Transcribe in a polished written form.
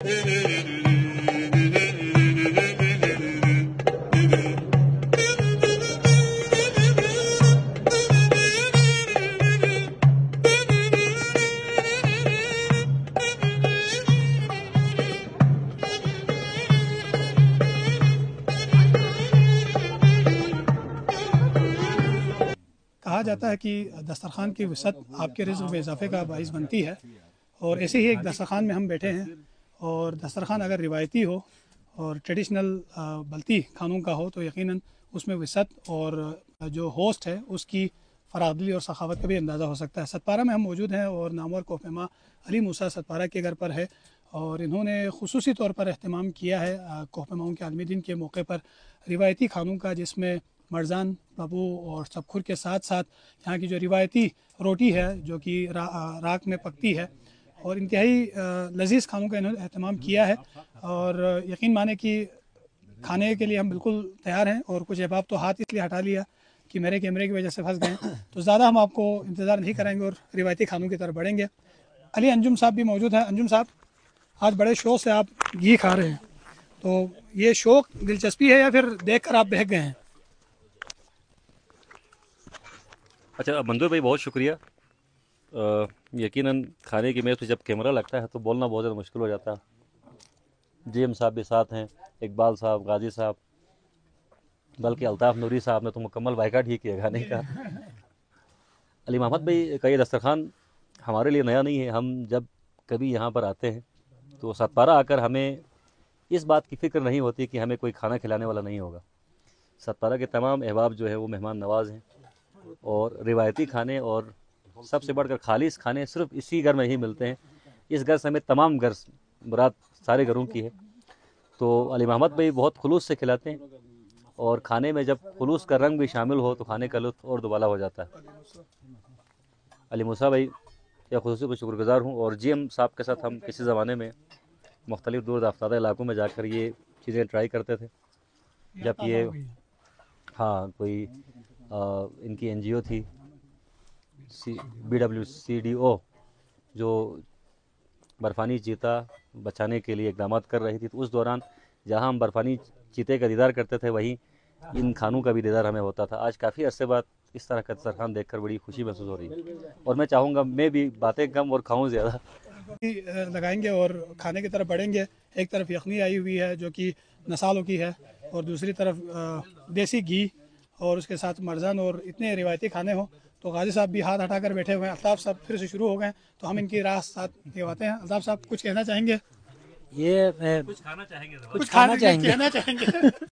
کہا جاتا ہے کہ دسترخوان کی وسعت آپ کے رزق میں اضافے کا باعث بنتی ہے، اور ایسے ہی ایک دسترخوان میں ہم بیٹھے ہیں، اور دسترخوان اگر روایتی ہو اور ٹریڈیشنل بلتی کھانوں کا ہو تو یقیناً اس میں وسعت اور جو ہوسٹ ہے اس کی فراخدلی اور سخاوت کا بھی اندازہ ہو سکتا ہے۔ ستپارہ میں ہم موجود ہیں اور نامور کوہ پیما علی موسیٰ ستپارہ کے گھر پر ہے، اور انہوں نے خصوصی طور پر اہتمام کیا ہے کوہ پیماؤں کے عالمی دن کے موقع پر روایتی کھانوں کا، جس میں مرزان، پبو اور سبکھر کے ساتھ ساتھ یہاں کی جو روایتی روٹی ہے جو کہ راکھ میں پکتی ہے، اور انتہائی لذیذ کھانوں کا انہوں نے اہتمام کیا ہے۔ اور یقین مانے کہ کھانے کے لیے ہم بالکل تیار ہیں، اور کچھ احباب تو ہاتھ اس لیے ہٹا لیا کہ میرے کیمرے کی وجہ سے پھنس گئے، تو زیادہ ہم آپ کو انتظار نہیں کریں گے اور روایتی کھانوں کی طرف بڑھیں گے۔ علی انجم صاحب بھی موجود ہیں۔ انجم صاحب، آج بڑے شوق سے آپ گھی کھا رہے ہیں، تو یہ شوق دلچسپی ہے یا پھر دیکھ کر آپ بہک گئے ہیں؟ اچھا منظور بھائی، بہت شکریہ۔ یقیناً کھانے کی میز پہ جب کیمرہ لگتا ہے تو بولنا بہت زیادہ مشکل ہو جاتا ہے۔ جی ایم صاحب بھی ساتھ ہیں، اقبال صاحب، غازی صاحب، بلکہ الطاف نوری صاحب نے تو مکمل بائیکاٹ ہی کیا کھانے کا۔ علی محمد بھائی کا یہ دسترخوان ہمارے لیے نیا نہیں ہے۔ ہم جب کبھی یہاں پر آتے ہیں تو ستپارہ آ کر ہمیں اس بات کی فکر نہیں ہوتی کہ ہمیں کوئی کھانا کھلانے والا نہیں ہوگا۔ ستپارہ کے تمام احباب جو ہے وہ مہمان نواز ہیں، اور روایتی کھانے اور سب سے بڑھ کر خالص کھانے صرف اسی گھر میں ہی ملتے ہیں۔ اس گھر سمیت تمام گھر، مراد سارے گھروں کی ہے۔ تو علی محمد بھائی بہت خلوص سے کھلاتے ہیں، اور کھانے میں جب خلوص کا رنگ بھی شامل ہو تو کھانے کا لطف اور دوبالا ہو جاتا ہے۔ علی موسیٰ بھائی یا خصوصی پر شکر گزار ہوں، اور جی ایم صاحب کے ساتھ ہم کسی زمانے میں مختلف دور درافتادہ علاقوں میں جا کر یہ چیزیں ٹرائی کرتے تھے۔ جب یہ کوئی ان کی این جی او تھی BWCDO، جو برفانی چیتا بچانے کے لیے اقدامات کر رہی تھی، تو اس دوران جہاں ہم برفانی چیتے کا دیدار کرتے تھے وہیں ان کھانوں کا بھی دیدار ہمیں ہوتا تھا۔ آج کافی عرصے بعد اس طرح کا دسترخوان دیکھ کر بڑی خوشی محسوس ہو رہی ہے، اور میں چاہوں گا میں بھی باتیں کم اور کھاؤں زیادہ۔ لگائیں گے اور کھانے کی طرف بڑھیں گے۔ ایک طرف یخنی آئی ہوئی ہے جو کہ نسالوں کی ہے، اور دوسری طرف دیسی گھی، اور اس کے ساتھ مرزان، اور اتنے روایتی کھانے ہوں تو غازی صاحب بھی ہاتھ ہٹا کر بیٹھے ہوئے ہیں۔ الطاف صاحب پھر سے شروع ہو گئے، تو ہم ان کی راہ ساتھ نبھاتے ہیں۔ الطاف صاحب کچھ کہنا چاہیں گے؟ یہ کچھ کھانا چاہیں گے؟